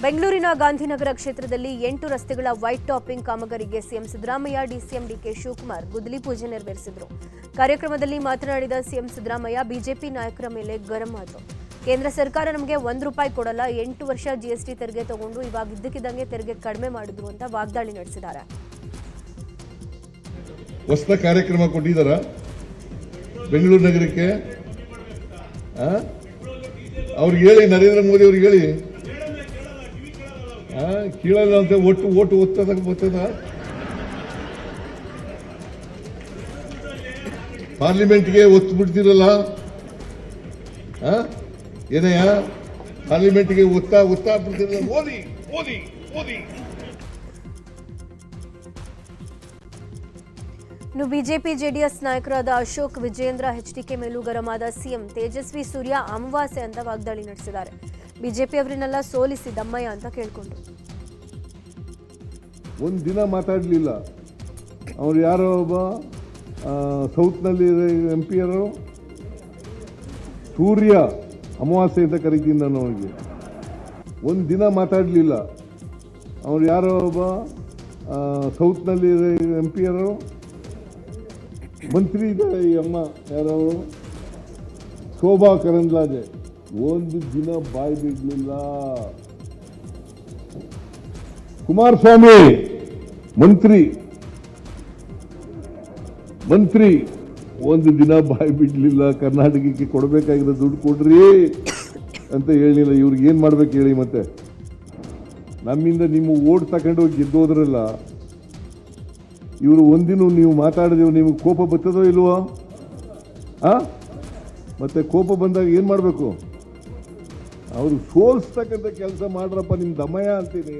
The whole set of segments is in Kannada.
ಬೆಂಗಳೂರಿನ ಗಾಂಧಿನಗರ ಕ್ಷೇತ್ರದಲ್ಲಿ 8 ರಸ್ತೆಗಳ ವೈಟ್ ಟಾಪಿಂಗ್ ಕಾಮಗಾರಿಗೆ ಸಿಎಂ ಸಿದ್ದರಾಮಯ್ಯ, ಡಿಸಿಎಂ ಡಿಕೆ ಶಿವಕುಮಾರ್ ಗುದ್ದಲಿ ಪೂಜೆ ನೆರವೇರಿಸಿದರು. ಕಾರ್ಯಕ್ರಮದಲ್ಲಿ ಮಾತನಾಡಿದ ಸಿಎಂ ಸಿದ್ದರಾಮಯ್ಯ ಬಿಜೆಪಿ ನಾಯಕರ ಮೇಲೆ ಗರಂ ಆದರು. ಕೇಂದ್ರ ಸರ್ಕಾರ ನಮಗೆ ₹1 ಕೊಡಲ್ಲ, 8 ವರ್ಷ ಜಿಎಸ್ಟಿ ತೆರಿಗೆ ತಗೊಂಡು ಇವಾಗ ಇದ್ದಕ್ಕಿದ್ದಂಗೆ ತೆರಿಗೆ ಕಡಿಮೆ ಮಾಡಿದ್ರು ಅಂತ ವಾಗ್ದಾಳಿ ನಡೆಸಿದ್ದಾರೆ. ಹೊಸ ಕಾರ್ಯಕ್ರಮ ಕೊಟ್ಟಿದ್ದಾರ ಬೆಂಗಳೂರು ನಗರಕ್ಕೆ? ಅವ್ರಿಗೆ ಹೇಳಿ, ನರೇಂದ್ರ ಮೋದಿ ಅವ್ರಿಗೆ ಹೇಳಿ. ಕೀಳಲ್ಲ ಅಂತ ಓಟು ಒತ್ತದ ಪಾರ್ಲಿಮೆಂಟ್ಗೆ ಒತ್ತು ಬಿಡ್ತಿರಲ್ಲ. ಏನಯ್ಯ, ಪಾರ್ಲಿಮೆಂಟ್ಗೆ ಒತ್ತಾ ಬಿಡ್ತಿರಲ್ಲ. ಓದಿ ಓದಿ ಓದಿ. ಇನ್ನು ಬಿಜೆಪಿ ಜೆಡಿಎಸ್ ನಾಯಕರಾದ ಅಶೋಕ್, ವಿಜಯೇಂದ್ರ, ಎಚ್ಡಿಕೆ ಮೇಲೂ ಗರಂ ಆದ ಸಿಎಂ. ತೇಜಸ್ವಿ ಸೂರ್ಯ ಅಮಾವಾಸ್ಯೆ ಅಂತ ವಾಗ್ದಾಳಿ ನಡೆಸಿದ್ದಾರೆ. ಬಿಜೆಪಿ ಅವರನ್ನೆಲ್ಲ ಸೋಲಿಸಿ ದಮ್ಮಯ್ಯ ಅಂತ ಕೇಳ್ಕೊಂಡ್ರು. ಒಂದು ದಿನ ಮಾತಾಡಲಿಲ್ಲ. ಅವ್ರು ಯಾರೋ ಒಬ್ಬ ಸೌತ್ನಲ್ಲಿ MP ಯಾರು, ಸೂರ್ಯ ಅಮಾವಾಸ್ಯೆ ಅಂತ ಕರಿತೀನಿ ನಾನು ಅವ್ರಿಗೆ. ಒಂದು ದಿನ ಮಾತಾಡಲಿಲ್ಲ. ಅವ್ರು ಯಾರೋ ಒಬ್ಬ ಸೌತ್ನಲ್ಲಿ MP ಯಾರು, ಮಂತ್ರಿ ಇದ್ದಾರೆ ಈ ಅಮ್ಮ, ಯಾರವರು, ಶೋಭಾ ಕರಂದ್ಲಾಜೆ. ಒಂದು ದಿನ ಬಾಯಿ ಬಿಡಲಿಲ್ಲ. ಕುಮಾರಸ್ವಾಮಿ ಮಂತ್ರಿ ಒಂದು ದಿನ ಬಾಯಿ ಬಿಡ್ಲಿಲ್ಲ. ಕರ್ನಾಟಕಕ್ಕೆ ಕೊಡಬೇಕಾಗಿರೋ ದುಡ್ಡು ಕೊಡ್ರಿ ಅಂತ ಹೇಳಿಲ್ಲ. ಇವ್ರಿಗೆ ಏನ್ ಮಾಡ್ಬೇಕು ಹೇಳಿ? ಮತ್ತೆ ನಮ್ಮಿಂದ ನಿಮ್ಮ ಓಟ್ ತಗೊಂಡು ಹೋಗಿ ಗೆದ್ದೋದ್ರಲ್ಲ, ಇವರು ಒಂದಿನ ನೀವು ಮಾತಾಡಿದೆವು, ನಿಮಗೆ ಕೋಪ ಬರ್ತದೋ ಇಲ್ವೋ? ಮತ್ತೆ ಕೋಪ ಬಂದಾಗ ಏನ್ ಮಾಡ್ಬೇಕು? ಅವರು ಸೋಲ್ಸ್ತಕ್ಕಂಥ ಕೆಲಸ ಮಾಡ್ರಪ್ಪ, ನಿಮ್ ದಮಯ ಅಂತೀನಿ.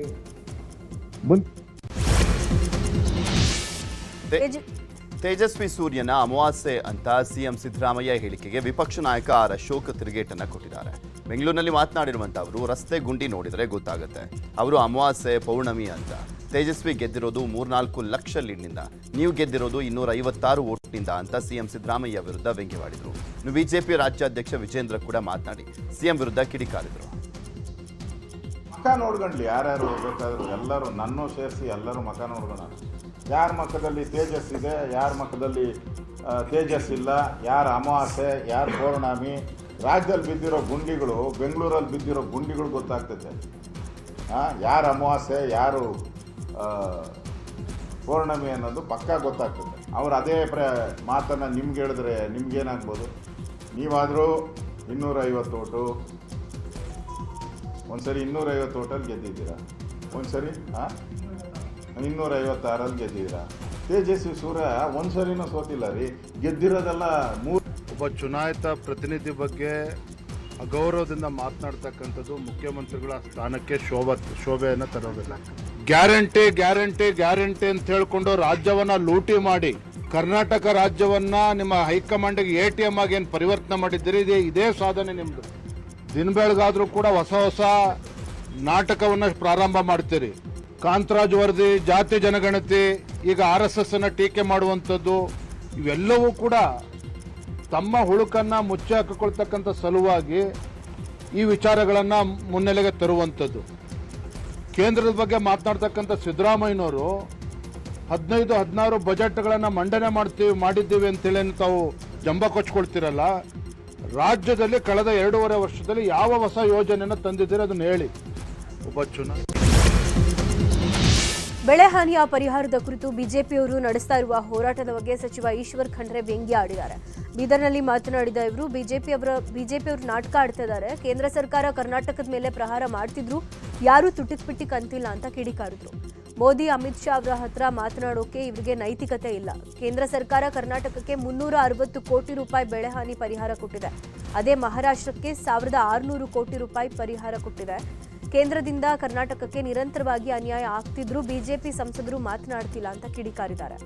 ತೇಜಸ್ವಿ ಸೂರ್ಯನ ಅಮಾವಾಸ್ಯೆ ಅಂತ ಸಿಎಂ ಸಿದ್ದರಾಮಯ್ಯ ಹೇಳಿಕೆಗೆ ವಿಪಕ್ಷ ನಾಯಕ ಆರ್ ಅಶೋಕ್ ತಿರುಗೇಟನ್ನ ಕೊಟ್ಟಿದ್ದಾರೆ. ಬೆಂಗಳೂರಿನಲ್ಲಿ ಮಾತನಾಡಿರುವಂತ ಅವರು, ರಸ್ತೆ ಗುಂಡಿ ನೋಡಿದರೆ ಗೊತ್ತಾಗುತ್ತೆ ಅವರು ಅಮಾವಾಸ್ಯೆ ಪೌರ್ಣಮಿ ಅಂತ. ತೇಜಸ್ವಿ ಗೆದ್ದಿರೋದು 3-4 ಲಕ್ಷ ಲೀಡ್ನಿಂದ, ನೀವು ಗೆದ್ದಿರೋದು 256 ಓಟ್ನಿಂದ ಅಂತ ಸಿಎಂ ಸಿದ್ದರಾಮಯ್ಯ ವಿರುದ್ಧ ವ್ಯಂಗ್ಯವಾಡಿದರು. ಇನ್ನು ಬಿಜೆಪಿ ರಾಜ್ಯಾಧ್ಯಕ್ಷ ವಿಜೇಂದ್ರ ಕೂಡ ಮಾತನಾಡಿ ಸಿಎಂ ವಿರುದ್ಧ ಕಿಡಿಕಾರಿದರು. ಮಖ ನೋಡ್ಕೊಂಡ್ಲಿ, ಯಾರ್ಯಾರು ಬೇಕಾದ್ರು ಎಲ್ಲರೂ ನನ್ನೂ ಸೇರಿಸಿ ಎಲ್ಲರೂ ಮಖ ನೋಡ್ಕೋಣ. ಯಾರ ಮಖದಲ್ಲಿ ತೇಜಸ್ ಇದೆ, ಯಾರ ಮಖದಲ್ಲಿ ತೇಜಸ್ ಇಲ್ಲ, ಯಾರ ಅಮಾವಾಸ್ಯೆ, ಯಾರು ಪೌರ್ಣಮಿ. ರಾಜ್ಯದಲ್ಲಿ ಬಿದ್ದಿರೋ ಗುಂಡಿಗಳು, ಬೆಂಗಳೂರಲ್ಲಿ ಬಿದ್ದಿರೋ ಗುಂಡಿಗಳು ಗೊತ್ತಾಗ್ತೈತೆ. ಯಾರು ಅಮಾವಾಸ್ಯೆ, ಯಾರು ಪೌರ್ಣಮಿ ಅನ್ನೋದು ಪಕ್ಕಾ ಗೊತ್ತಾಗ್ತದೆ. ಅವ್ರು ಅದೇ ಮಾತನ್ನು ನಿಮ್ಗೆ ಹೇಳಿದ್ರೆ ನಿಮ್ಗೇನಾಗ್ಬೋದು? ನೀವಾದರೂ 250 ಓಟು, ಒಂದ್ಸರಿ 250 ಓಟಲ್ಲಿ ಗೆದ್ದಿದ್ದೀರಾ, ಒಂದ್ಸರಿ 256 ಗೆದ್ದಿದ್ದೀರಾ. ತೇಜಸ್ವಿ ಸೂರ್ಯ ಒಂದ್ಸರಿನೂ ಸೋತಿಲ್ಲ ರೀ, ಗೆದ್ದಿರೋದೆಲ್ಲ 3. ಒಬ್ಬ ಚುನಾಯಿತ ಪ್ರತಿನಿಧಿ ಬಗ್ಗೆ ಅಗೌರವದಿಂದ ಮಾತನಾಡ್ತಕ್ಕಂಥದ್ದು ಮುಖ್ಯಮಂತ್ರಿಗಳ ಸ್ಥಾನಕ್ಕೆ ಶೋಭೆಯನ್ನು ತರೋದಿಲ್ಲ. ಗ್ಯಾರಂಟಿ ಅಂತ ಹೇಳ್ಕೊಂಡು ರಾಜ್ಯವನ್ನ ಲೂಟಿ ಮಾಡಿ ಕರ್ನಾಟಕ ರಾಜ್ಯವನ್ನ ನಿಮ್ಮ ಹೈಕಮಾಂಡ್ಗೆ ATM ಆಗಿ ಏನು ಪರಿವರ್ತನೆ ಮಾಡಿದ್ದೀರಿ, ಇದೇ ಸಾಧನೆ ನಿಮ್ದು. ದಿನ ಬೆಳಗಾದ್ರೂ ಕೂಡ ಹೊಸ ನಾಟಕವನ್ನ ಪ್ರಾರಂಭ ಮಾಡ್ತೀರಿ. ಕಾಂತರಾಜ್ ವರದಿ, ಜಾತಿ ಜನಗಣತಿ, ಈಗ RSS ಅನ್ನ ಟೀಕೆ ಮಾಡುವಂಥದ್ದು, ಇವೆಲ್ಲವೂ ಕೂಡ ತಮ್ಮ ಹುಳುಕನ್ನ ಮುಚ್ಚಿ ಹಾಕಿಕೊಳ್ತಕ್ಕಂಥ ಸಲುವಾಗಿ ಈ ವಿಚಾರಗಳನ್ನ ಮುನ್ನೆಲೆಗೆ ತರುವಂಥದ್ದು. ಕೇಂದ್ರದ ಬಗ್ಗೆ ಮಾತನಾಡ್ತಕ್ಕಂಥ ಸಿದ್ದರಾಮಯ್ಯನವರು 15-16 ಬಜೆಟ್ಗಳನ್ನು ಮಂಡನೆ ಮಾಡಿದ್ದೀವಿ ಅಂತೇಳಿ ತಾವು ಜಂಬ ಕೊಚ್ಕೊಳ್ತಿರಲ್ಲ. ರಾಜ್ಯದಲ್ಲಿ ಕಳೆದ 2.5 ವರ್ಷದಲ್ಲಿ ಯಾವ ಹೊಸ ಯೋಜನೆಯನ್ನು ತಂದಿದ್ದೀರಿ ಅದನ್ನು ಹೇಳಿ. ಬೆಳೆ ಹಾನಿಯ ಪರಿಹಾರದ ಕುರಿತು ಬಿಜೆಪಿಯವರು ನಡೆಸ್ತಾ ಇರುವ ಹೋರಾಟದ ಬಗ್ಗೆ ಸಚಿವ ಈಶ್ವರ್ ಖಂಡ್ರೆ ವ್ಯಂಗ್ಯ ಆಡಿದ್ದಾರೆ. ಬೀದರ್ನಲ್ಲಿ ಮಾತನಾಡಿದ ಇವರು, ಬಿಜೆಪಿಯವರು ನಾಟಕ ಆಡ್ತಾ ಇದ್ದಾರೆ. ಕೇಂದ್ರ ಸರ್ಕಾರ ಕರ್ನಾಟಕದ ಮೇಲೆ ಪ್ರಹಾರ ಮಾಡ್ತಿದ್ರು, ಯಾರೂ ತುಟಿಕ್ ಅಂತಿಲ್ಲ ಅಂತ ಕಿಡಿಕಾರಿದ್ರು. ಮೋದಿ, ಅಮಿತ್ ಶಾ ಅವರ ಹತ್ರ ಮಾತನಾಡೋಕೆ ಇವರಿಗೆ ನೈತಿಕತೆ ಇಲ್ಲ. ಕೇಂದ್ರ ಸರ್ಕಾರ ಕರ್ನಾಟಕಕ್ಕೆ 360 ಕೋಟಿ ರೂಪಾಯಿ ಬೆಳೆ ಹಾನಿ ಪರಿಹಾರ ಕೊಟ್ಟಿದೆ. ಅದೇ ಮಹಾರಾಷ್ಟ್ರಕ್ಕೆ 1600 ಕೋಟಿ ರೂಪಾಯಿ ಪರಿಹಾರ ಕೊಟ್ಟಿದೆ. ಕೇಂದ್ರದಿಂದ ಕರ್ನಾಟಕಕ್ಕೆ ನಿರಂತರವಾಗಿ ಅನ್ಯಾಯ ಆಗ್ತಿದ್ರು, ಬಿಜೆಪಿ ಸಂಸದರು ಮಾತನಾಡ್ತಿಲ್ಲ ಅಂತ ಕಿಡಿಕಾರಿದ್ದಾರೆ.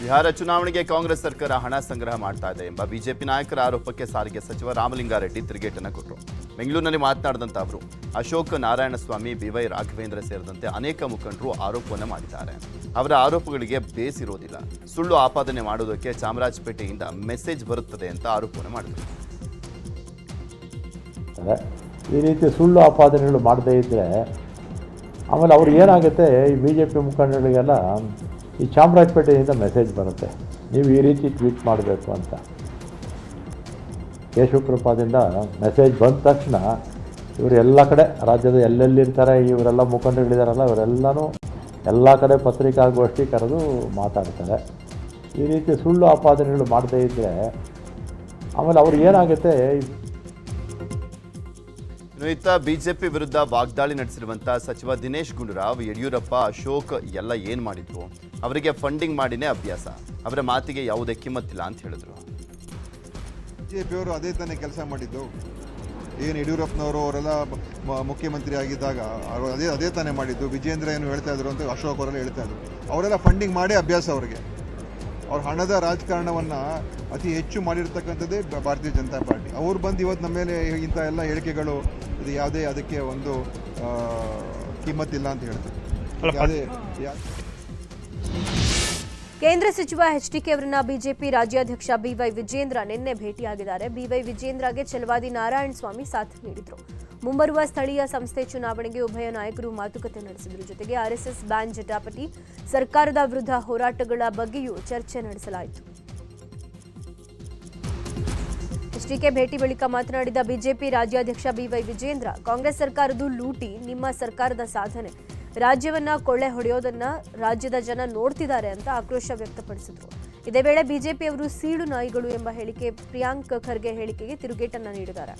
ಬಿಹಾರ ಚುನಾವಣೆಗೆ ಕಾಂಗ್ರೆಸ್ ಸರ್ಕಾರ ಹಣ ಸಂಗ್ರಹ ಮಾಡ್ತಾ ಇದೆ ಎಂಬ ಬಿಜೆಪಿ ನಾಯಕರ ಆರೋಪಕ್ಕೆ ಸಾರಿಗೆ ಸಚಿವ ರಾಮಲಿಂಗಾರೆಡ್ಡಿ ತಿರುಗೇಟನ್ನು ಕೊಟ್ಟರು. ಬೆಂಗಳೂರಿನಲ್ಲಿ ಮಾತನಾಡಿದಂಥ ಅವರು ಅಶೋಕ್ ನಾರಾಯಣಸ್ವಾಮಿ, ಬಿವೈ ರಾಘವೇಂದ್ರ ಸೇರಿದಂತೆ ಅನೇಕ ಮುಖಂಡರು ಆರೋಪವನ್ನು ಮಾಡಿದ್ದಾರೆ. ಅವರ ಆರೋಪಗಳಿಗೆ ಬೇಸ್ ಇರೋದಿಲ್ಲ. ಸುಳ್ಳು ಆಪಾದನೆ ಮಾಡುವುದಕ್ಕೆ ಚಾಮರಾಜಪೇಟೆಯಿಂದ ಮೆಸೇಜ್ ಬರುತ್ತದೆ ಅಂತ ಆರೋಪವನ್ನು ಮಾಡಿದರು. ಈ ರೀತಿ ಸುಳ್ಳು ಆಪಾದನೆಗಳು ಮಾಡದೇ ಇದ್ದರೆ ಆಮೇಲೆ ಅವ್ರು ಏನಾಗುತ್ತೆ, ಈ ಬಿ ಜೆ ಪಿ ಮುಖಂಡಗಳಿಗೆಲ್ಲ ಈ ಚಾಮರಾಜಪೇಟೆಯಿಂದ ಮೆಸೇಜ್ ಬರುತ್ತೆ, ನೀವು ಈ ರೀತಿ ಟ್ವೀಟ್ ಮಾಡಬೇಕು ಅಂತ. ಕೇಶವಕೃಪಾದಿಂದ ಮೆಸೇಜ್ ಬಂದ ತಕ್ಷಣ ಇವರು ಎಲ್ಲ ಕಡೆ ರಾಜ್ಯದ ಎಲ್ಲೆಲ್ಲಿರ್ತಾರೆ ಇವರೆಲ್ಲ ಮುಖಂಡಗಳಿದಾರಲ್ಲ ಇವರೆಲ್ಲನೂ ಎಲ್ಲ ಕಡೆ ಪತ್ರಿಕಾಗೋಷ್ಠಿ ಕರೆದು ಮಾತಾಡ್ತಾರೆ. ಈ ರೀತಿ ಸುಳ್ಳು ಆಪಾದನೆಗಳು ಮಾಡದೇ ಇದ್ದರೆ ಆಮೇಲೆ ಅವ್ರು ಏನಾಗುತ್ತೆ. ಇನ್ನು ಇತ್ತ ಬಿಜೆಪಿ ವಿರುದ್ಧ ವಾಗ್ದಾಳಿ ನಡೆಸಿರುವಂತಹ ಸಚಿವ ದಿನೇಶ್ ಗುಂಡೂರಾವ್, ಯಡಿಯೂರಪ್ಪ, ಅಶೋಕ್ ಎಲ್ಲ ಏನ್ ಮಾಡಿದ್ರು, ಅವರಿಗೆ ಫಂಡಿಂಗ್ ಮಾಡಿನೇ ಅಭ್ಯಾಸ, ಅವರ ಮಾತಿಗೆ ಯಾವುದೇ ಕಿಮ್ಮತ್ತಿಲ್ಲ ಅಂತ ಹೇಳಿದ್ರು. ಬಿಜೆಪಿಯವರು ಅದೇ ತಾನೇ ಕೆಲಸ ಮಾಡಿದ್ದು. ಏನು ಯಡಿಯೂರಪ್ಪನವರು ಅವರೆಲ್ಲ ಮುಖ್ಯಮಂತ್ರಿ ಆಗಿದ್ದಾಗ ಅದೇ ತಾನೇ ಮಾಡಿದ್ದು. ವಿಜೇಂದ್ರ ಏನು ಹೇಳ್ತಾ ಇದ್ರು ಅಂತ ಅಶೋಕ್ ಅವರೆಲ್ಲ ಹೇಳ್ತಾ ಇದ್ರು. ಅವರೆಲ್ಲ ಫಂಡಿಂಗ್ ಮಾಡಿ ಅಭ್ಯಾಸ ಅವರಿಗೆ. ಅವ್ರ ಹಣದ ರಾಜಕಾರಣವನ್ನು ಅತಿ ಹೆಚ್ಚು ಮಾಡಿರ್ತಕ್ಕಂಥದ್ದೇ ಭಾರತೀಯ ಜನತಾ ಪಾರ್ಟಿ. ಅವ್ರು ಬಂದು ಇವತ್ತು ನಮ್ಮ ಮೇಲೆ ಇಂಥ ಎಲ್ಲ ಹೇಳಿಕೆಗಳು, ಇದು ಯಾವುದೇ ಅದಕ್ಕೆ ಒಂದು ಕಿಮ್ಮತ್ತಿಲ್ಲ ಅಂತ ಹೇಳ್ತಾರೆ. ಕೇಂದ್ರ ಸಚಿವ ಎಚ್ಡಿಕೆ ಅವರನ್ನ ಬಿಜೆಪಿ ರಾಜ್ಯಾಧ್ಯಕ್ಷ ಬಿವೈ ವಿಜೇಂದ್ರ ನಿನ್ನೆ ಭೇಟಿಯಾಗಿದ್ದಾರೆ. ಬಿವೈ ವಿಜೇಂದ್ರಗೆ ಛಲವಾದಿ ನಾರಾಯಣಸ್ವಾಮಿ ಸಾಥ್ ನೀಡಿದರು. ಮುಂಬರುವ ಸ್ಥಳೀಯ ಸಂಸ್ಥೆ ಚುನಾವಣೆಗೆ ಉಭಯ ನಾಯಕರು ಮಾತುಕತೆ ನಡೆಸಿದರು. ಜೊತೆಗೆ ಆರ್ಎಸ್ಎಸ್ ಬ್ಯಾನ್ ಜಟಾಪಟಿ, ಸರ್ಕಾರದ ವಿರುದ್ಧ ಹೋರಾಟಗಳ ಬಗ್ಗೆಯೂ ಚರ್ಚೆ ನಡೆಸಲಾಯಿತು. ಎಚ್ಡಿಕೆ ಭೇಟಿ ಬಳಿಕ ಮಾತನಾಡಿದ ಬಿಜೆಪಿ ರಾಜ್ಯಾಧ್ಯಕ್ಷ ಬಿವೈ ವಿಜೇಂದ್ರ, ಕಾಂಗ್ರೆಸ್ ಸರ್ಕಾರದ್ದು ಲೂಟಿ, ನಿಮ್ಮ ಸರ್ಕಾರದ ಸಾಧನೆ, ರಾಜ್ಯವನ್ನ ಕೊಳ್ಳೆ ಹೊಡೆಯೋದನ್ನ ರಾಜ್ಯದ ಜನ ನೋಡ್ತಿದ್ದಾರೆ ಅಂತ ಆಕ್ರೋಶ ವ್ಯಕ್ತಪಡಿಸಿದರು. ಇದೇ ವೇಳೆ ಬಿಜೆಪಿಯವರು ಸೀಳು ನಾಯಿಗಳು ಎಂಬ ಹೇಳಿಕೆ, ಪ್ರಿಯಾಂಕ್ ಖರ್ಗೆ ಹೇಳಿಕೆಗೆ ತಿರುಗೇಟನ್ನ ನೀಡಿದ್ದಾರೆ.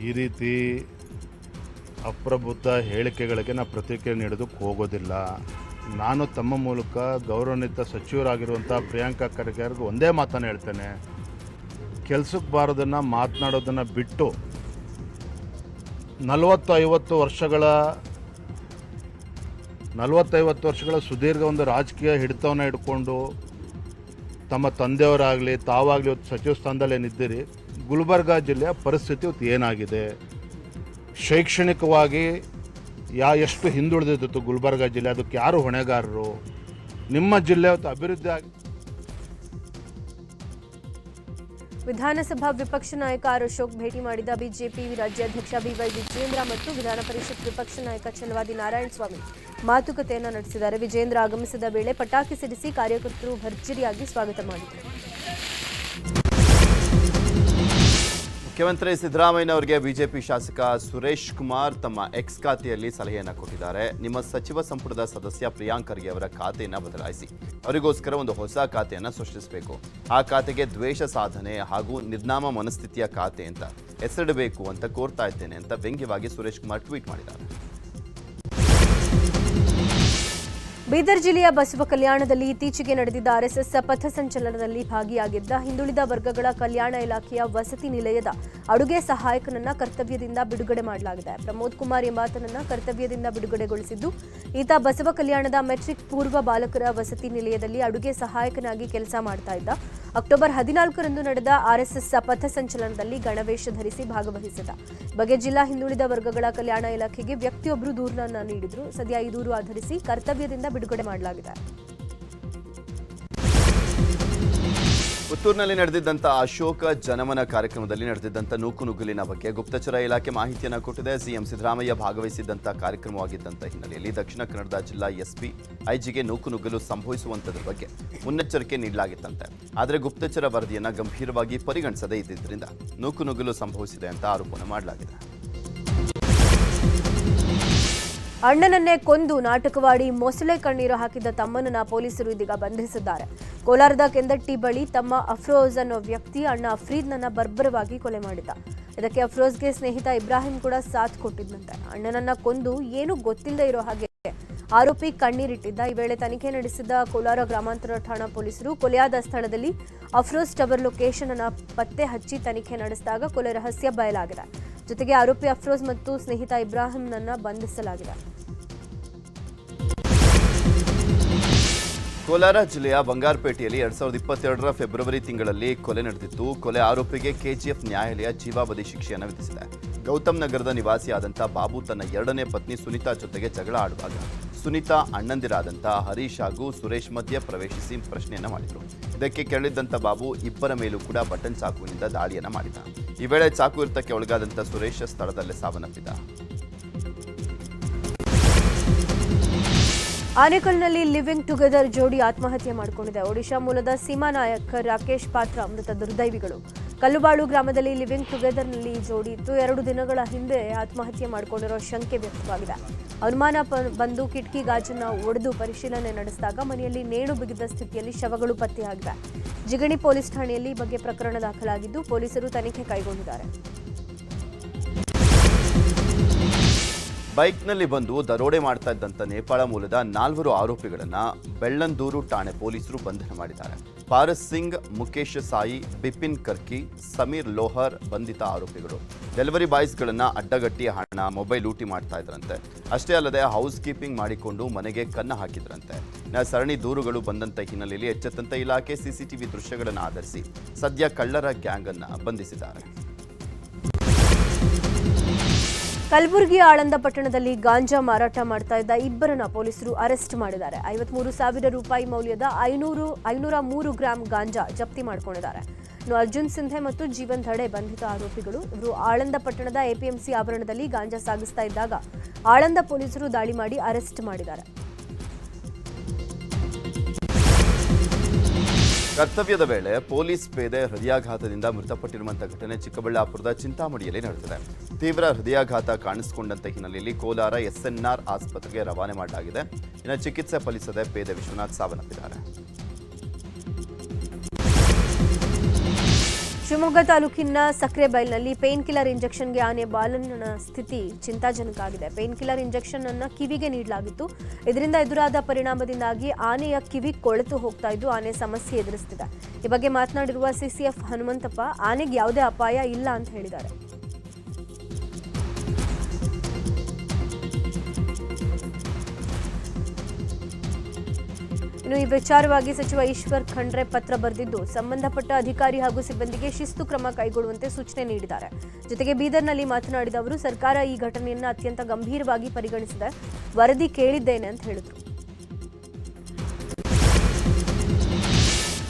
ಈ ರೀತಿ ಅಪ್ರಬುದ್ಧ ಹೇಳಿಕೆಗಳಿಗೆ ನಾವು ಪ್ರತಿಕ್ರಿಯೆ ನೀಡೋದಕ್ಕೆ ಹೋಗೋದಿಲ್ಲ. ನಾನು ತಮ್ಮ ಮೂಲಕ ಗೌರವಾನ್ವಿತ ಸಚಿವರಾಗಿರುವಂಥ ಪ್ರಿಯಾಂಕಾ ಖರ್ಗೆ ಅವ್ರಿಗೆ ಒಂದೇ ಮಾತನ್ನು ಹೇಳ್ತೇನೆ, ಕೆಲಸಕ್ಕೆ ಬಾರೋದನ್ನು ಮಾತನಾಡೋದನ್ನು ಬಿಟ್ಟು 40-50 ವರ್ಷಗಳ ಸುದೀರ್ಘ ಒಂದು ರಾಜಕೀಯ ಹಿಡಿತವನ್ನು ಹಿಡ್ಕೊಂಡು ತಮ್ಮ ತಂದೆಯವರಾಗಲಿ ತಾವಾಗಲಿ ಇವತ್ತು ಸಚಿವ ಸ್ಥಾನದಲ್ಲಿ ಏನಿದ್ದೀರಿ, ಗುಲ್ಬರ್ಗಾ ಜಿಲ್ಲೆಯ ಪರಿಸ್ಥಿತಿ ಇವತ್ತು ಏನಾಗಿದೆ, ಶೈಕ್ಷಣಿಕವಾಗಿ ಎಷ್ಟು ಹಿಂದುಳಿದಿತ್ತು ಗುಲ್ಬರ್ಗಾ ಜಿಲ್ಲೆ, ಅದಕ್ಕೆ ಯಾರು ಹೊಣೆಗಾರರು, ನಿಮ್ಮ ಜಿಲ್ಲೆ ಇವತ್ತು ಅಭಿವೃದ್ಧಿ ಆಗಿ. ವಿಧಾನಸಭಾ ವಿಪಕ್ಷ ನಾಯಕ ಆರ್ ಅಶೋಕ್ ಭೇಟಿ ಮಾಡಿದ ಬಿಜೆಪಿ ರಾಜ್ಯಾಧ್ಯಕ್ಷ ಬಿವೈ ವಿಜೇಂದ್ರ ಮತ್ತು ವಿಧಾನ ಪರಿಷತ್ ವಿಪಕ್ಷ ನಾಯಕ ಛಲವಾದಿ ನಾರಾಯಣಸ್ವಾಮಿ ಮಾತುಕತೆಯನ್ನು ನಡೆಸಿದ್ದಾರೆ. ವಿಜೇಂದ್ರ ಆಗಮಿಸಿದ ವೇಳೆ ಪಟಾಕಿ ಸಿಡಿಸಿ ಕಾರ್ಯಕರ್ತರು ಭರ್ಜರಿಯಾಗಿ ಸ್ವಾಗತ ಮಾಡಿದರು. ಮುಖ್ಯಮಂತ್ರಿ ಸಿದ್ದರಾಮಯ್ಯನವರಿಗೆ ಬಿಜೆಪಿ ಶಾಸಕ ಸುರೇಶ್ ಕುಮಾರ್ ತಮ್ಮ ಎಕ್ಸ್ ಖಾತೆಯಲ್ಲಿ ಸಲಹೆಯನ್ನು ಕೊಟ್ಟಿದ್ದಾರೆ. ನಿಮ್ಮ ಸಚಿವ ಸಂಪುಟದ ಸದಸ್ಯ ಪ್ರಿಯಾಂಕ್ ಖರ್ಗೆ ಅವರ ಖಾತೆಯನ್ನು ಬದಲಾಯಿಸಿ, ಅವರಿಗೋಸ್ಕರ ಒಂದು ಹೊಸ ಖಾತೆಯನ್ನು ಸೃಷ್ಟಿಸಬೇಕು. ಆ ಖಾತೆಗೆ ದ್ವೇಷ ಸಾಧನೆ ಹಾಗೂ ನಿರ್ನಾಮ ಮನಸ್ಥಿತಿಯ ಖಾತೆ ಅಂತ ಹೆಸರಿಡಬೇಕು ಅಂತ ಕೋರ್ತಾ ಇದ್ದೇನೆ ಅಂತ ವ್ಯಂಗ್ಯವಾಗಿ ಸುರೇಶ್ ಕುಮಾರ್ ಟ್ವೀಟ್ ಮಾಡಿದ್ದಾರೆ. ಬೀದರ್ ಜಿಲ್ಲೆಯ ಬಸವ ಕಲ್ಯಾಣದಲ್ಲಿ ಇತ್ತೀಚೆಗೆ ನಡೆದಿದ್ದ ಆರ್ಎಸ್ಎಸ್ ಪಥಸಂಚಲನದಲ್ಲಿ ಭಾಗಿಯಾಗಿದ್ದ ಹಿಂದುಳಿದ ವರ್ಗಗಳ ಕಲ್ಯಾಣ ಇಲಾಖೆಯ ವಸತಿ ನಿಲಯದ ಅಡುಗೆ ಸಹಾಯಕನನ್ನ ಕರ್ತವ್ಯದಿಂದ ಬಿಡುಗಡೆ ಮಾಡಲಾಗಿದೆ. ಪ್ರಮೋದ್ ಕುಮಾರ್ ಎಂಬಾತನನ್ನ ಕರ್ತವ್ಯದಿಂದ ಬಿಡುಗಡೆಗೊಳಿಸಿದ್ದು, ಈತ ಬಸವ ಕಲ್ಯಾಣದ ಮೆಟ್ರಿಕ್ ಪೂರ್ವ ಬಾಲಕರ ವಸತಿ ನಿಲಯದಲ್ಲಿ ಅಡುಗೆ ಸಹಾಯಕನಾಗಿ ಕೆಲಸ ಮಾಡ್ತಾ ಇದ್ದ. ಅಕ್ಟೋಬರ್ 14ರಂದು ನಡೆದ ಆರ್ಎಸ್ಎಸ್ ಪಥಸಂಚಲನದಲ್ಲಿ ಗಣವೇಶ ಧರಿಸಿ ಭಾಗವಹಿಸಿದ ಬಗ್ಗೆ ಜಿಲ್ಲಾ ಹಿಂದುಳಿದ ವರ್ಗಗಳ ಕಲ್ಯಾಣ ಇಲಾಖೆಗೆ ವ್ಯಕ್ತಿಯೊಬ್ಬರು ದೂರನ್ನ ನೀಡಿದ್ರು. ಸದ್ಯ ಈ ದೂರು ಆಧರಿಸಿ ಕರ್ತವ್ಯದಿಂದ ಬಿಡುಗಡೆ ಮಾಡಲಾಗಿದೆ. ಪುತ್ತೂರಿನಲ್ಲಿ ನಡೆದಿದ್ದಂಥ ಅಶೋಕ ಜನಮನ ಕಾರ್ಯಕ್ರಮದಲ್ಲಿ ನಡೆದಿದ್ದಂಥ ನೂಕುನುಗ್ಗಲಿನ ಬಗ್ಗೆ ಗುಪ್ತಚರ ಇಲಾಖೆ ಮಾಹಿತಿಯನ್ನು ಕೊಟ್ಟಿದೆ. ಸಿಎಂ ಸಿದ್ದರಾಮಯ್ಯ ಭಾಗವಹಿಸಿದ್ದಂಥ ಕಾರ್ಯಕ್ರಮವಾಗಿದ್ದಂಥ ಹಿನ್ನೆಲೆಯಲ್ಲಿ ದಕ್ಷಿಣ ಕನ್ನಡದ ಜಿಲ್ಲಾ ಎಸ್ಪಿ ಐಜಿಗೆ ನೂಕುನುಗ್ಗಲು ಸಂಭವಿಸುವಂಥದ್ರ ಬಗ್ಗೆ ಮುನ್ನೆಚ್ಚರಿಕೆ ನೀಡಲಾಗಿತ್ತಂತೆ. ಆದರೆ ಗುಪ್ತಚರ ವರದಿಯನ್ನು ಗಂಭೀರವಾಗಿ ಪರಿಗಣಿಸದೇ ಇದ್ದಿದ್ದರಿಂದ ನೂಕುನುಗ್ಗಲು ಸಂಭವಿಸಿದೆ ಅಂತ ಆರೋಪವನ್ನು ಮಾಡಲಾಗಿದೆ. ಅಣ್ಣನನ್ನೇ ಕೊಂದು ನಾಟಕವಾಡಿ ಮೊಸಳೆ ಕಣ್ಣೀರು ಹಾಕಿದ್ದ ತಮ್ಮನನ್ನ ಪೊಲೀಸರು ಇದೀಗ ಬಂಧಿಸಿದ್ದಾರೆ. ಕೋಲಾರದ ಕೆಂದಟ್ಟಿ ಬಳಿ ತಮ್ಮ ಅಫ್ರೋಜ್ ಅನ್ನೋ ವ್ಯಕ್ತಿ ಅಣ್ಣ ಅಫ್ರೀದ್ನನ್ನ ಬರ್ಬರವಾಗಿ ಕೊಲೆ ಮಾಡಿದ್ದ. ಇದಕ್ಕೆ ಅಫ್ರೋಜ್ಗೆ ಸ್ನೇಹಿತ ಇಬ್ರಾಹಿಂ ಕೂಡ ಸಾಥ್ ಕೊಟ್ಟಿದ್ದಂತೆ. ಅಣ್ಣನನ್ನ ಕೊಂದು ಏನು ಗೊತ್ತಿಲ್ಲದೆ ಇರೋ ಹಾಗೆ ಆರೋಪಿ ಕಣ್ಣೀರಿಟ್ಟಿದ್ದ. ಈ ವೇಳೆ ತನಿಖೆ ನಡೆಸಿದ ಕೋಲಾರ ಗ್ರಾಮಾಂತರ ಠಾಣಾ ಪೊಲೀಸರು ಕೊಲೆಯಾದ ಸ್ಥಳದಲ್ಲಿ ಅಫ್ರೋಜ್ ಟವರ್ ಲೊಕೇಶನ್ ಅನ್ನ ಪತ್ತೆ ಹಚ್ಚಿ ತನಿಖೆ ನಡೆಸಿದಾಗ ಕೊಲೆ ರಹಸ್ಯ ಬಯಲಾಗಿದೆ. ಜೊತೆಗೆ ಆರೋಪಿ ಅಫ್ರೋಜ್ ಮತ್ತು ಸ್ನೇಹಿತ ಇಬ್ರಾಹಿಂನನ್ನ ಬಂಧಿಸಲಾಗಿದೆ. ಕೋಲಾರ ಜಿಲ್ಲೆಯ ಬಂಗಾರಪೇಟೆಯಲ್ಲಿ 2022ರ ಫೆಬ್ರವರಿ ತಿಂಗಳಲ್ಲಿ ಕೊಲೆ ನಡೆದಿತ್ತು. ಕೊಲೆ ಆರೋಪಿಗೆ ಕೆಜಿಎಫ್ ನ್ಯಾಯಾಲಯ ಜೀವಾವಧಿ ಶಿಕ್ಷೆಯನ್ನು ವಿಧಿಸಿದೆ. ಗೌತಮ್ ನಗರದ ನಿವಾಸಿಯಾದಂಥ ಬಾಬು ತನ್ನ 2ನೇ ಪತ್ನಿ ಸುನೀತಾ ಜೊತೆಗೆ ಜಗಳ ಆಡುವಾಗ ಸುನೀತಾ ಅಣ್ಣಂದಿರಾದಂಥ ಹರೀಶ್ ಹಾಗೂ ಸುರೇಶ್ ಮಧ್ಯೆ ಪ್ರವೇಶಿಸಿ ಪ್ರಶ್ನೆಯನ್ನ ಮಾಡಿದರು. ಇದಕ್ಕೆ ಕೆರಳಿದ್ದಂಥ ಬಾಬು ಇಬ್ಬರ ಮೇಲೂ ಕೂಡ ಬಟನ್ ಚಾಕುವಿನಿಂದ ದಾಳಿಯನ್ನ ಮಾಡಿದ. ಈ ವೇಳೆ ಚಾಕು ಇರ್ತಕ್ಕೆ ಒಳಗಾದಂಥ ಸುರೇಶ್ ಸ್ಥಳದಲ್ಲೇ ಸಾವನ್ನಪ್ಪಿದ. ಆನೇಕಲ್ನಲ್ಲಿ ಲಿವಿಂಗ್ ಟುಗೆದರ್ ಜೋಡಿ ಆತ್ಮಹತ್ಯೆ ಮಾಡಿಕೊಂಡಿದೆ. ಒಡಿಶಾ ಮೂಲದ ಸೀಮಾ ನಾಯಕ್, ರಾಕೇಶ್ ಪಾತ್ರ ಮೃತ ದುರ್ದೈವಿಗಳು. ಕಲ್ಲುಬಾಳು ಗ್ರಾಮದಲ್ಲಿ ಲಿವಿಂಗ್ ಟುಗೆದರ್ನಲ್ಲಿ ಈ ಜೋಡಿ ಇತ್ತು. 2 ದಿನಗಳ ಹಿಂದೆ ಆತ್ಮಹತ್ಯೆ ಮಾಡಿಕೊಂಡಿರೋ ಶಂಕೆ ವ್ಯಕ್ತವಾಗಿದೆ. ಅನುಮಾನ ಬಂದು ಕಿಟಕಿ ಗಾಜನ್ನು ಒಡೆದು ಪರಿಶೀಲನೆ ನಡೆಸಿದಾಗ ಮನೆಯಲ್ಲಿ ನೇಣು ಬಿಗಿದ ಸ್ಥಿತಿಯಲ್ಲಿ ಶವಗಳು ಪತ್ತೆಯಾಗಿವೆ. ಜಿಗಣಿ ಪೊಲೀಸ್ ಠಾಣೆಯಲ್ಲಿ ಈ ಬಗ್ಗೆ ಪ್ರಕರಣ ದಾಖಲಾಗಿದ್ದು ಪೊಲೀಸರು ತನಿಖೆ ಕೈಗೊಂಡಿದ್ದಾರೆ. ಬೈಕ್ನಲ್ಲಿ ಬಂದು ದರೋಡೆ ಮಾಡ್ತಾ ಇದ್ದಂಥ ನೇಪಾಳ ಮೂಲದ 4 ಆರೋಪಿಗಳನ್ನು ಬೆಳ್ಳಂದೂರು ಠಾಣೆ ಪೊಲೀಸರು ಬಂಧನ ಮಾಡಿದ್ದಾರೆ. ಪಾರಸ್ ಸಿಂಗ್, ಮುಖೇಶ್ ಸಾಯಿ, ಬಿಪಿನ್ ಕರ್ಕಿ, ಸಮೀರ್ ಲೋಹರ್ ಬಂಧಿತ ಆರೋಪಿಗಳು. ಡೆಲಿವರಿ ಬಾಯ್ಸ್ಗಳನ್ನು ಅಡ್ಡಗಟ್ಟಿ ಹಣ, ಮೊಬೈಲ್ ಲೂಟಿ ಮಾಡ್ತಾ ಇದ್ರಂತೆ. ಅಷ್ಟೇ ಅಲ್ಲದೆ ಹೌಸ್ ಕೀಪಿಂಗ್ ಮಾಡಿಕೊಂಡು ಮನೆಗೆ ಕನ್ನ ಹಾಕಿದ್ರಂತೆ. ಸರಣಿ ದೂರುಗಳು ಬಂದಂಥ ಹಿನ್ನೆಲೆಯಲ್ಲಿ ಎಚ್ಚೆತ್ತಂತ ಇಲಾಖೆ ಸಿಸಿಟಿವಿ ದೃಶ್ಯಗಳನ್ನು ಆಧರಿಸಿ ಸದ್ಯ ಕಳ್ಳರ ಗ್ಯಾಂಗ್ ಅನ್ನು ಬಂಧಿಸಿದ್ದಾರೆ. ಕಲಬುರಗಿ ಆಳಂದ ಪಟ್ಟಣದಲ್ಲಿ ಗಾಂಜಾ ಮಾರಾಟ ಮಾಡ್ತಾ ಇದ್ದ ಇಬ್ಬರನ್ನ ಪೊಲೀಸರು ಅರೆಸ್ಟ್ ಮಾಡಿದ್ದಾರೆ. 53,000 ರೂಪಾಯಿ ಮೌಲ್ಯದ 503 ಗ್ರಾಂ ಗಾಂಜಾ ಜಪ್ತಿ ಮಾಡಿಕೊಂಡಿದ್ದಾರೆ. ಇನ್ನು ಅರ್ಜುನ್ ಸಿಂಧೆ ಮತ್ತು ಜೀವನ್ ಧಡೆ ಬಂಧಿತ ಆರೋಪಿಗಳು. ಇವರು ಆಳಂದ ಪಟ್ಟಣದ ಎಪಿಎಂಸಿ ಆವರಣದಲ್ಲಿ ಗಾಂಜಾ ಸಾಗಿಸ್ತಾ ಇದ್ದಾಗ ಆಳಂದ ಪೊಲೀಸರು ದಾಳಿ ಮಾಡಿ ಅರೆಸ್ಟ್ ಮಾಡಿದ್ದಾರೆ. ಕರ್ತವ್ಯದ ವೇಳೆ ಪೊಲೀಸ್ ಪೇದೆ ಹೃದಯಾಘಾತದಿಂದ ಮೃತಪಟ್ಟಿರುವಂತಹ ಘಟನೆ ಚಿಕ್ಕಬಳ್ಳಾಪುರದ ಚಿಂತಾಮಣಿಯಲ್ಲಿ ನಡೆದಿದೆ. ತೀವ್ರ ಹೃದಯಾಘಾತ ಕಾಣಿಸಿಕೊಂಡಂತ ಹಿನ್ನೆಲೆಯಲ್ಲಿ ಕೋಲಾರ ಎಸ್ಎನ್ಆರ್ ಆಸ್ಪತ್ರೆಗೆ ರವಾನೆ ಮಾಡಲಾಗಿದೆ. ಇನ್ನು ಚಿಕಿತ್ಸೆ ಫಲಿಸದೆ ಪೇದೆ ವಿಶ್ವನಾಥ್ ಸಾವನ್ನಪ್ಪಿದ್ದಾರೆ. ಶಿವಮೊಗ್ಗ ತಾಲೂಕಿನ ಸಕ್ರೆಬೈಲ್ನಲ್ಲಿ ಪೇನ್ ಕಿಲ್ಲರ್ ಇಂಜೆಕ್ಷನ್ಗೆ ಆನೆ ಬಾಲನ ಸ್ಥಿತಿ ಚಿಂತಾಜನಕ ಆಗಿದೆ. ಪೇನ್ ಕಿಲ್ಲರ್ ಇಂಜೆಕ್ಷನ್ ಅನ್ನು ಕಿವಿಗೆ ನೀಡಲಾಗಿತ್ತು. ಇದರಿಂದ ಎದುರಾದ ಪರಿಣಾಮದಿಂದಾಗಿ ಆನೆಯ ಕಿವಿ ಕೊಳೆತು ಹೋಗ್ತಾ ಇದ್ದು ಆನೆ ಸಮಸ್ಯೆ ಎದುರಿಸುತ್ತಿದೆ. ಈ ಬಗ್ಗೆ ಮಾತನಾಡಿರುವ ಸಿಸಿಎಫ್ ಹನುಮಂತಪ್ಪ, ಆನೆಗೆ ಯಾವುದೇ ಅಪಾಯ ಇಲ್ಲ ಅಂತ ಹೇಳಿದ್ದಾರೆ. ಇನ್ನು ಈ ವಿಚಾರವಾಗಿ ಸಚಿವ ಈಶ್ವರ್ ಖಂಡ್ರೆ ಪತ್ರ ಬರೆದಿದ್ದು ಸಂಬಂಧಪಟ್ಟ ಅಧಿಕಾರಿ ಹಾಗೂ ಸಿಬ್ಬಂದಿಗೆ ಶಿಸ್ತು ಕ್ರಮ ಕೈಗೊಳ್ಳುವಂತೆ ಸೂಚನೆ ನೀಡಿದ್ದಾರೆ. ಜೊತೆಗೆ ಬೀದರ್ನಲ್ಲಿ ಮಾತನಾಡಿದ ಅವರು, ಸರ್ಕಾರ ಈ ಘಟನೆಯನ್ನು ಅತ್ಯಂತ ಗಂಭೀರವಾಗಿ ಪರಿಗಣಿಸಿದೆ, ವರದಿ ಕೇಳಿದ್ದೇನೆ ಅಂತ ಹೇಳಿದರು.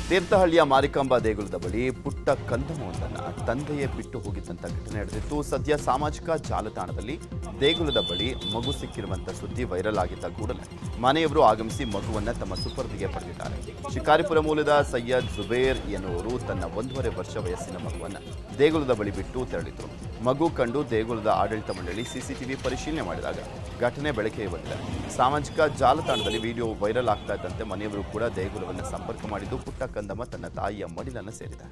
ತೀರ್ಥಹಳ್ಳಿಯ ಮಾರಿಕಾಂಬಾ ದೇಗುಲದ ಬಳಿ ಪುಟ್ಟ ಕಂದಮವೊಂದನ್ನು ತಂದೆಯೇ ಬಿಟ್ಟು ಹೋಗಿದ್ದಂಥ ಘಟನೆ ನಡೆದಿತ್ತು. ಸದ್ಯ ಸಾಮಾಜಿಕ ಜಾಲತಾಣದಲ್ಲಿ ದೇಗುಲದ ಬಳಿ ಮಗು ಸಿಕ್ಕಿರುವಂಥ ಸುದ್ದಿ ವೈರಲ್ ಆಗಿದ್ದ ಕೂಡಲೇ ಮನೆಯವರು ಆಗಮಿಸಿ ಮಗುವನ್ನು ತಮ್ಮ ಸುಪರ್ದಿಗೆ ಪಡೆದಿದ್ದಾರೆ. ಶಿಕಾರಿಪುರ ಮೂಲದ ಸೈಯದ್ ಜುಬೇರ್ ಎನ್ನುವರು ತನ್ನ 1.5 ವರ್ಷ ವಯಸ್ಸಿನ ಮಗುವನ್ನು ದೇಗುಲದ ಬಳಿ ಬಿಟ್ಟು ತೆರಳಿದರು. ಮಗು ಕಂಡು ದೇಗುಲದ ಆಡಳಿತ ಮಂಡಳಿ ಸಿಸಿಟಿವಿ ಪರಿಶೀಲನೆ ಮಾಡಿದಾಗ ಘಟನೆ ಬೆಳಕಿಗೆ ಬಂದಿದೆ. ಸಾಮಾಜಿಕ ಜಾಲತಾಣದಲ್ಲಿ ವಿಡಿಯೋ ವೈರಲ್ ಆಗ್ತಾ ಇದ್ದಂತೆ ಮನೆಯವರು ಕೂಡ ದೇಗುಲವನ್ನು ಸಂಪರ್ಕ ಮಾಡಿದ್ದು ಪುಟ್ಟ ಕಂದಮ್ಮ ತನ್ನ ತಾಯಿಯ ಮಡಿಲನ್ನು ಸೇರಿದೆ.